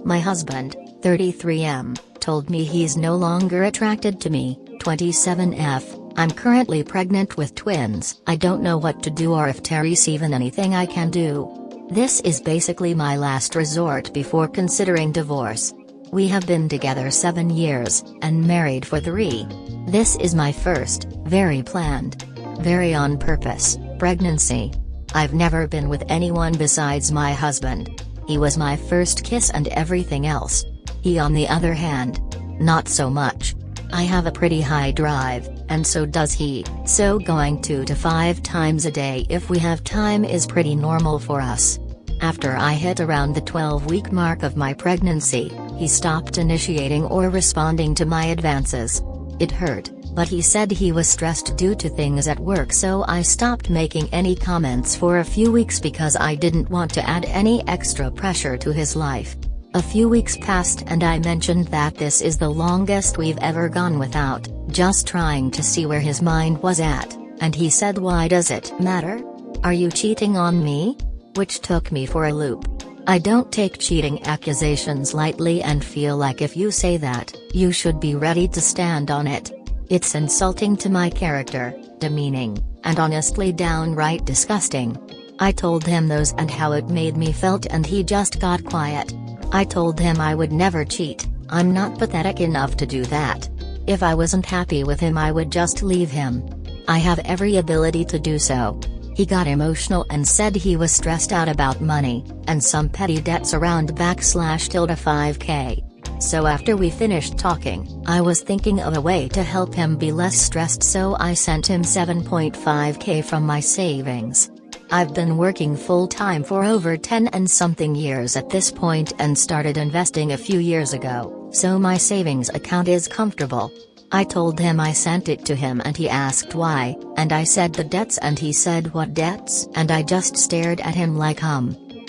My husband, 33M, told me he's no longer attracted to me, 27F. I'm currently pregnant with twins. I don't know what to do or if there's even anything I can do. This is basically my last resort before considering divorce. We have been together 7 years, and married for 3. This is my first, very planned, very on purpose, pregnancy. I've never been with anyone besides my husband. He was my first kiss and everything else. He on the other hand, not so much. I have a pretty high drive, and so does he, so going 2 to 5 times a day if we have time is pretty normal for us. After I hit around the 12-week mark of my pregnancy, he stopped initiating or responding to my advances. It hurt, but he said he was stressed due to things at work, so I stopped making any comments for a few weeks because I didn't want to add any extra pressure to his life. A few weeks passed and I mentioned that this is the longest we've ever gone without, just trying to see where his mind was at, and he said, "Why does it matter? Are you cheating on me?" Which took me for a loop. I don't take cheating accusations lightly and feel like if you say that, you should be ready to stand on it. It's insulting to my character, demeaning, and honestly downright disgusting. I told him those and how it made me felt and he just got quiet. I told him I would never cheat, I'm not pathetic enough to do that. If I wasn't happy with him I would just leave him. I have every ability to do so. He got emotional and said he was stressed out about money, and some petty debts around /5K. So after we finished talking, I was thinking of a way to help him be less stressed, so I sent him 7.5K from my savings. I've been working full-time for over 10 and something years at this point and started investing a few years ago, so my savings account is comfortable. I told him I sent it to him and he asked why, and I said the debts and he said what debts, and I just stared at him like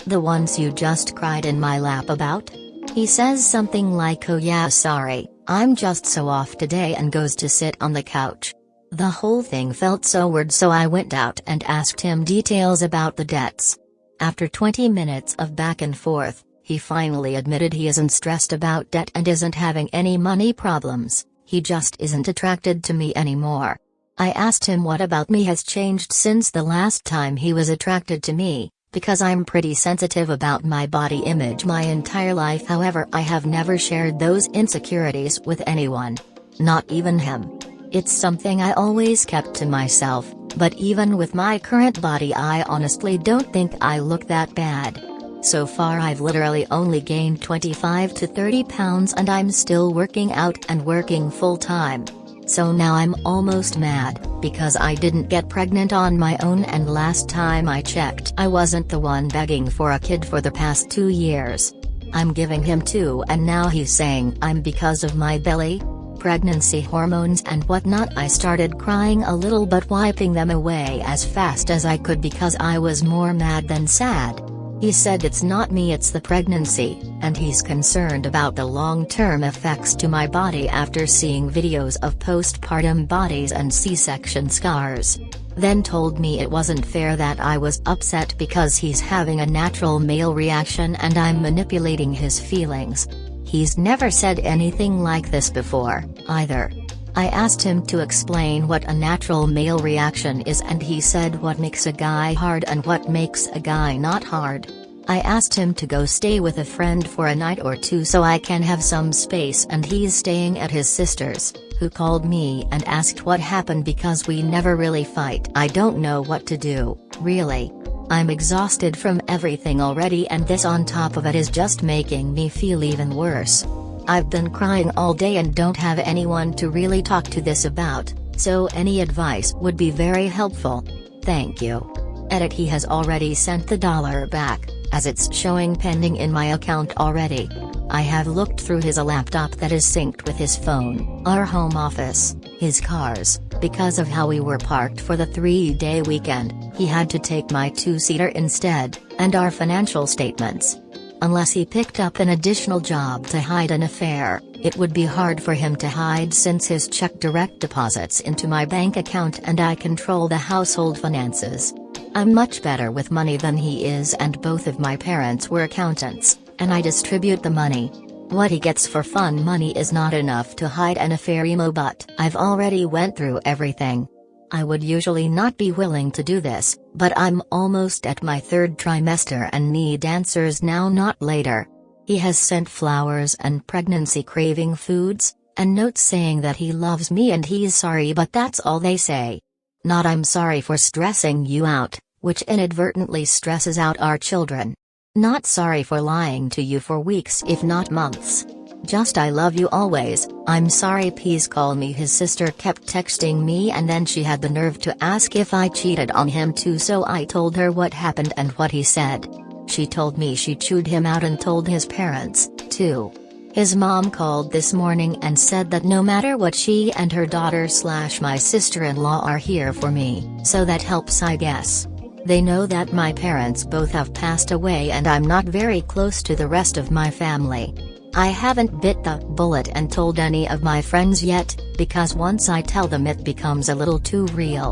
the ones you just cried in my lap about? He says something like, "Oh yeah, sorry, I'm just so off today," and goes to sit on the couch. The whole thing felt so weird, so I went out and asked him details about the debts. After 20 minutes of back and forth, he finally admitted he isn't stressed about debt and isn't having any money problems, he just isn't attracted to me anymore. I asked him what about me has changed since the last time he was attracted to me, because I'm pretty sensitive about my body image my entire life. However, I have never shared those insecurities with anyone. Not even him. It's something I always kept to myself, but even with my current body I honestly don't think I look that bad. So far I've literally only gained 25 to 30 pounds and I'm still working out and working full-time. So now I'm almost mad, because I didn't get pregnant on my own, and last time I checked I wasn't the one begging for a kid for the past 2 years. I'm giving him 2 and now he's saying I'm because of my belly, pregnancy hormones and whatnot. I started crying a little but wiping them away as fast as I could because I was more mad than sad. He said it's not me, it's the pregnancy, and he's concerned about the long-term effects to my body after seeing videos of postpartum bodies and C-section scars. Then told me it wasn't fair that I was upset because he's having a natural male reaction and I'm manipulating his feelings. He's never said anything like this before, either. I asked him to explain what a natural male reaction is and he said what makes a guy hard and what makes a guy not hard. I asked him to go stay with a friend for a night or 2 so I can have some space, and he's staying at his sister's, who called me and asked what happened because we never really fight. I don't know what to do, really. I'm exhausted from everything already and this on top of it is just making me feel even worse. I've been crying all day and don't have anyone to really talk to this about, so any advice would be very helpful. Thank you. Edit. He has already sent the $1 back, as it's showing pending in my account already. I have looked through his laptop that is synced with his phone, our home office, his cars. Because of how we were parked for the 3-day weekend, he had to take my 2-seater instead, and our financial statements. Unless he picked up an additional job to hide an affair, it would be hard for him to hide since his check direct deposits into my bank account and I control the household finances. I'm much better with money than he is, and both of my parents were accountants, and I distribute the money. What he gets for fun money is not enough to hide an affair but I've already went through everything. I would usually not be willing to do this, but I'm almost at my 3rd trimester and need answers now, not later. He has sent flowers and pregnancy craving foods, and notes saying that he loves me and he's sorry, but that's all they say. Not I'm sorry for stressing you out, which inadvertently stresses out our children. Not sorry for lying to you for weeks if not months. Just I love you always, I'm sorry please call me. His sister kept texting me and then she had the nerve to ask if I cheated on him too, so I told her what happened and what he said. She told me she chewed him out and told his parents, too. His mom called this morning and said that no matter what, she and her daughter/my sister-in-law are here for me, so that helps I guess. They know that my parents both have passed away and I'm not very close to the rest of my family. I haven't bit the bullet and told any of my friends yet, because once I tell them it becomes a little too real.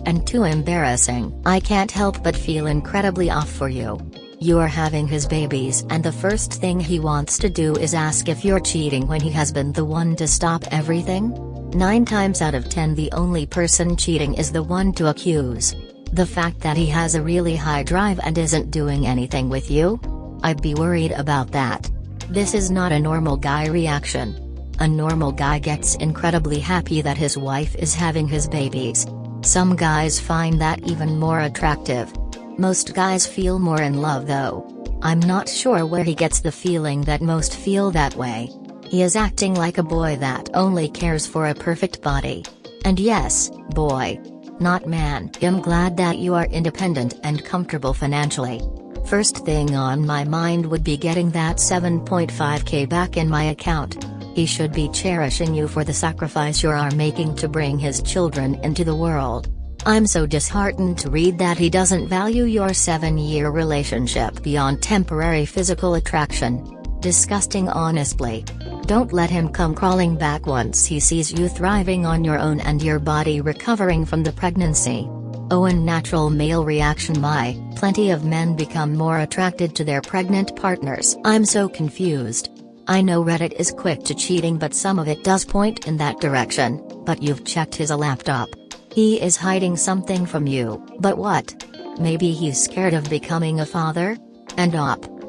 And too embarrassing. I can't help but feel incredibly off for you. You're having his babies and the first thing he wants to do is ask if you're cheating when he has been the one to stop everything? 9 times out of 10 the only person cheating is the one to accuse. The fact that he has a really high drive and isn't doing anything with you? I'd be worried about that. This is not a normal guy reaction. A normal guy gets incredibly happy that his wife is having his babies. Some guys find that even more attractive. Most guys feel more in love though. I'm not sure where he gets the feeling that most feel that way. He is acting like a boy that only cares for a perfect body. And yes, boy. Not man. I'm glad that you are independent and comfortable financially. First thing on my mind would be getting that 7.5k back in my account. He should be cherishing you for the sacrifice you are making to bring his children into the world. I'm so disheartened to read that he doesn't value your 7-year relationship beyond temporary physical attraction. Disgusting, honestly. Don't let him come crawling back once he sees you thriving on your own and your body recovering from the pregnancy. Oh, and natural male reaction. Plenty of men become more attracted to their pregnant partners. I'm so confused. I know Reddit is quick to cheating, but some of it does point in that direction. But you've checked his laptop. He is hiding something from you, but what? Maybe he's scared of becoming a father? And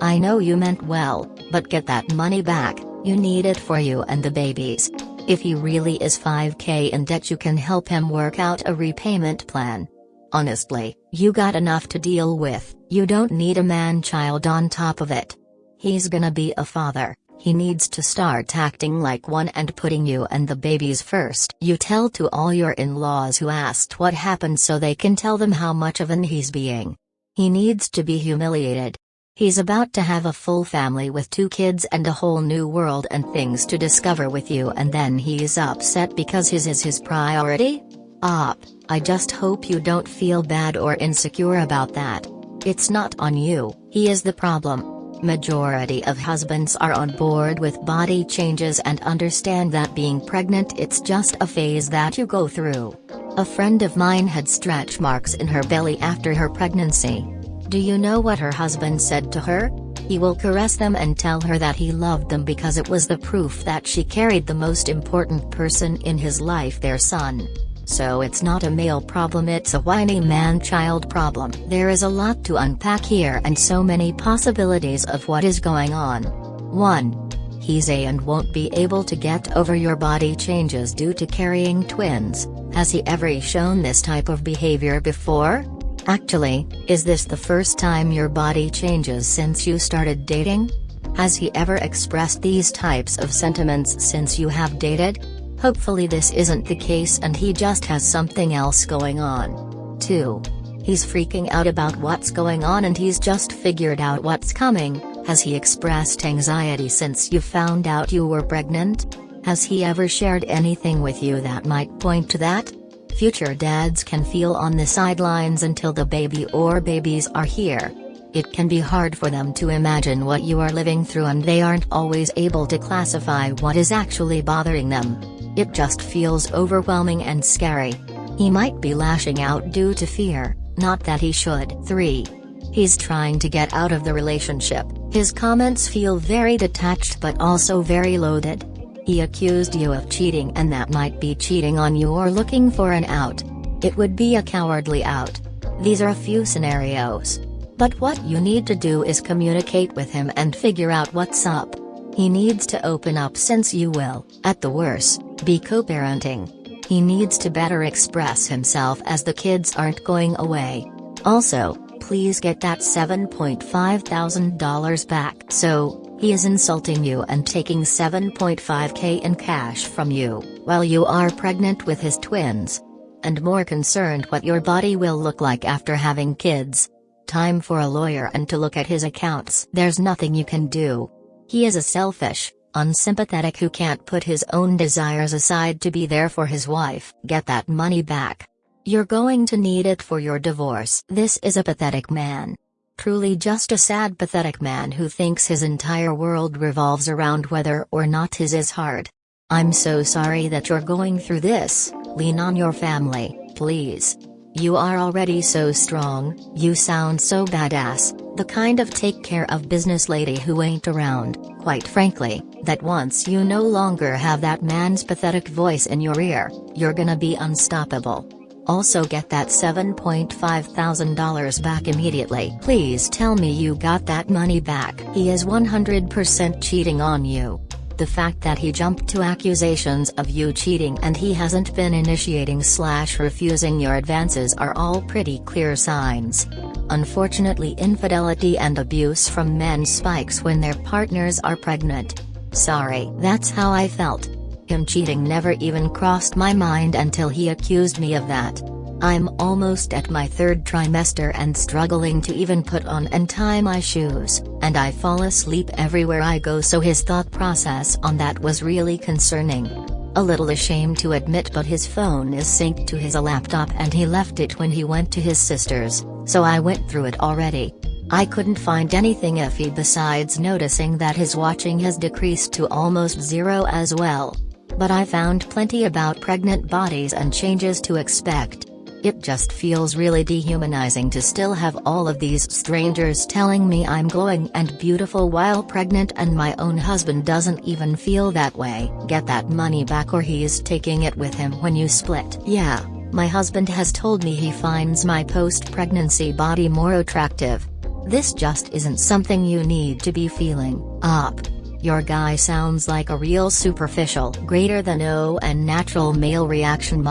I know you meant well, but get that money back. You need it for you and the babies. If he really is 5k in debt, you can help him work out a repayment plan. Honestly, you got enough to deal with, you don't need a man-child on top of it. He's gonna be a father, he needs to start acting like one and putting you and the babies first. You tell to all your in-laws who asked what happened so they can tell them how much of an he's being. He needs to be humiliated. He's about to have a full family with 2 kids and a whole new world and things to discover with you, and then he's upset because his is his priority? I just hope you don't feel bad or insecure about that. It's not on you, he is the problem. Majority of husbands are on board with body changes and understand that being pregnant it's just a phase that you go through. A friend of mine had stretch marks in her belly after her pregnancy. Do you know what her husband said to her? He will caress them and tell her that he loved them because it was the proof that she carried the most important person in his life, their son. So it's not a male problem, it's a whiny man-child problem. There is a lot to unpack here and so many possibilities of what is going on. 1. He's a and won't be able to get over your body changes due to carrying twins. Has he ever shown this type of behavior before? Actually, is this the first time your body changes since you started dating? Has he ever expressed these types of sentiments since you have dated? Hopefully this isn't the case and he just has something else going on. 2. He's freaking out about what's going on and he's just figured out what's coming. Has he expressed anxiety since you found out you were pregnant? Has he ever shared anything with you that might point to that? Future dads can feel on the sidelines until the baby or babies are here. It can be hard for them to imagine what you are living through and they aren't always able to classify what is actually bothering them. It just feels overwhelming and scary. He might be lashing out due to fear, not that he should. 3. He's trying to get out of the relationship. His comments feel very detached but also very loaded. He accused you of cheating, and that might be cheating on you or looking for an out. It would be a cowardly out. These are a few scenarios. But what you need to do is communicate with him and figure out what's up. He needs to open up, since you will, at the worst, be co-parenting. He needs to better express himself, as the kids aren't going away. Also, please get that $7,500 back. So, he is insulting you and taking $7.5K in cash from you, while you are pregnant with his twins. And more concerned what your body will look like after having kids. Time for a lawyer and to look at his accounts. There's nothing you can do. He is a selfish, unsympathetic who can't put his own desires aside to be there for his wife. Get that money back. You're going to need it for your divorce. This is a pathetic man. Truly just a sad, pathetic man who thinks his entire world revolves around whether or not his is hard. I'm so sorry that you're going through this. Lean on your family, please. You are already so strong, you sound so badass, the kind of take care of business lady who ain't around, quite frankly, that once you no longer have that man's pathetic voice in your ear, you're gonna be unstoppable. Also get that $7,500 back immediately. Please tell me you got that money back. He is 100% cheating on you. The fact that he jumped to accusations of you cheating and he hasn't been initiating/refusing your advances are all pretty clear signs. Unfortunately, infidelity and abuse from men spikes when their partners are pregnant. Sorry, that's how I felt. Him cheating never even crossed my mind until he accused me of that. I'm almost at my 3rd trimester and struggling to even put on and tie my shoes, and I fall asleep everywhere I go, so his thought process on that was really concerning. A little ashamed to admit, but his phone is synced to his laptop and he left it when he went to his sister's, so I went through it already. I couldn't find anything iffy besides noticing that his watching has decreased to almost 0 as well. But I found plenty about pregnant bodies and changes to expect. It just feels really dehumanizing to still have all of these strangers telling me I'm glowing and beautiful while pregnant, and my own husband doesn't even feel that way. Get that money back or he's taking it with him when you split. Yeah, my husband has told me he finds my post-pregnancy body more attractive. This just isn't something you need to be feeling up. Your guy sounds like a real superficial, greater than O and natural male reaction.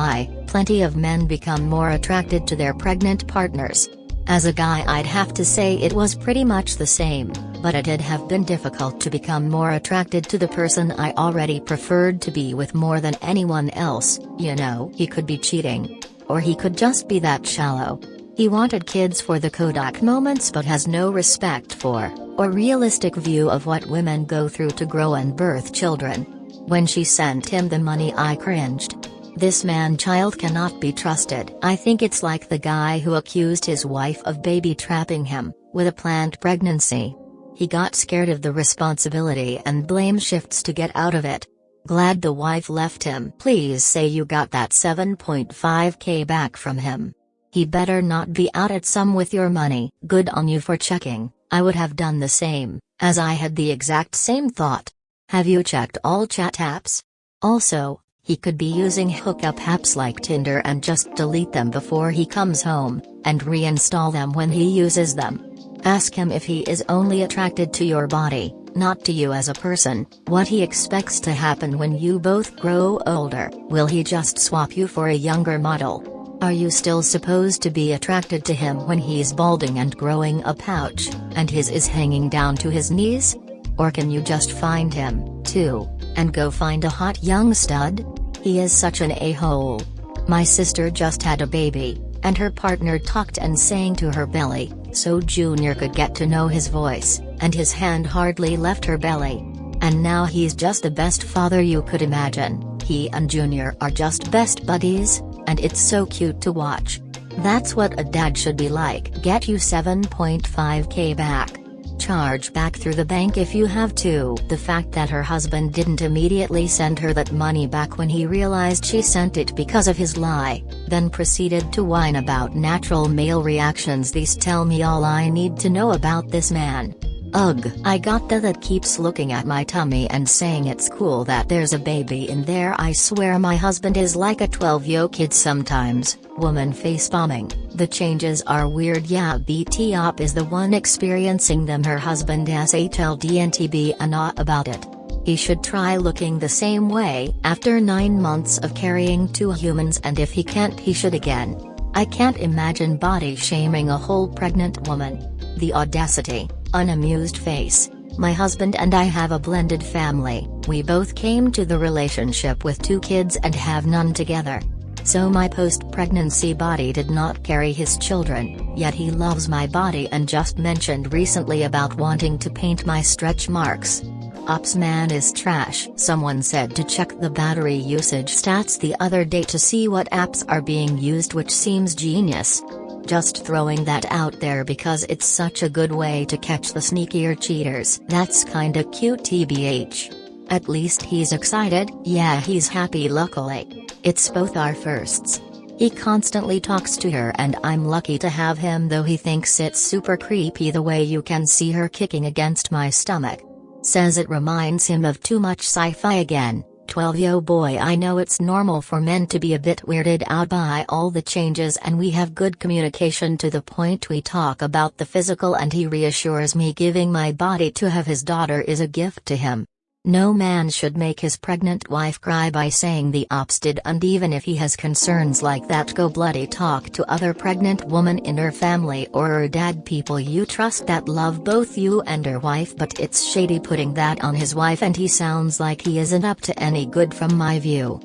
Plenty of men become more attracted to their pregnant partners. As a guy, I'd have to say it was pretty much the same, but it'd have been difficult to become more attracted to the person I already preferred to be with more than anyone else. You know, he could be cheating. Or he could just be that shallow. He wanted kids for the Kodak moments but has no respect for, or realistic view of what women go through to grow and birth children. When she sent him the money, I cringed. This man-child cannot be trusted. I think it's like the guy who accused his wife of baby trapping him, with a planned pregnancy. He got scared of the responsibility and blame shifts to get out of it. Glad the wife left him. Please say you got that $7.5K back from him. He better not be out at some with your money. Good on you for checking. I would have done the same, as I had the exact same thought. Have you checked all chat apps? Also, he could be using hookup apps like Tinder and just delete them before he comes home, and reinstall them when he uses them. Ask him if he is only attracted to your body, not to you as a person, what he expects to happen when you both grow older. Will he just swap you for a younger model? Are you still supposed to be attracted to him when he's balding and growing a pouch, and his is hanging down to his knees? Or can you just find him, too, and go find a hot young stud? He is such an a-hole. My sister just had a baby, and her partner talked and sang to her belly, so Junior could get to know his voice, and his hand hardly left her belly. And now he's just the best father you could imagine. He and Junior are just best buddies, and it's so cute to watch. That's what a dad should be like. Get you $7.5K back. charge back through the bank if you have to. The fact that her husband didn't immediately send her that money back when he realized she sent it because of his lie, then proceeded to whine about natural male reactions. These tell me all I need to know about this man. Ugh. I got that keeps looking at my tummy and saying it's cool that there's a baby in there. I swear my husband is like a 12-year kid sometimes. Woman face bombing. The changes are weird. Yeah, BT op is the one experiencing them. Her husband SHLDNT be not about it. He should try looking the same way after 9 months of carrying 2 humans, and if he can't, he should again. I can't imagine body shaming a whole pregnant woman. The audacity. Unamused face. My husband and I have a blended family. We both came to the relationship with 2 kids and have none together. So my post-pregnancy body did not carry his children, yet he loves my body and just mentioned recently about wanting to paint my stretch marks. Ops man is trash. Someone said to check the battery usage stats the other day to see what apps are being used, which seems genius. Just throwing that out there because it's such a good way to catch the sneakier cheaters. That's kinda cute tbh. At least he's excited. Yeah, he's happy. Luckily, it's both our firsts. He constantly talks to her and I'm lucky to have him, though he thinks it's super creepy the way you can see her kicking against my stomach. Says it reminds him of too much sci-fi again. 12-yo boy, I know it's normal for men to be a bit weirded out by all the changes, and we have good communication to the point we talk about the physical, and he reassures me giving my body to have his daughter is a gift to him. No man should make his pregnant wife cry by saying the ops did, and even if he has concerns like that, go bloody talk to other pregnant woman in her family or her dad, people you trust that love both you and her wife. But it's shady putting that on his wife, and he sounds like he isn't up to any good from my view.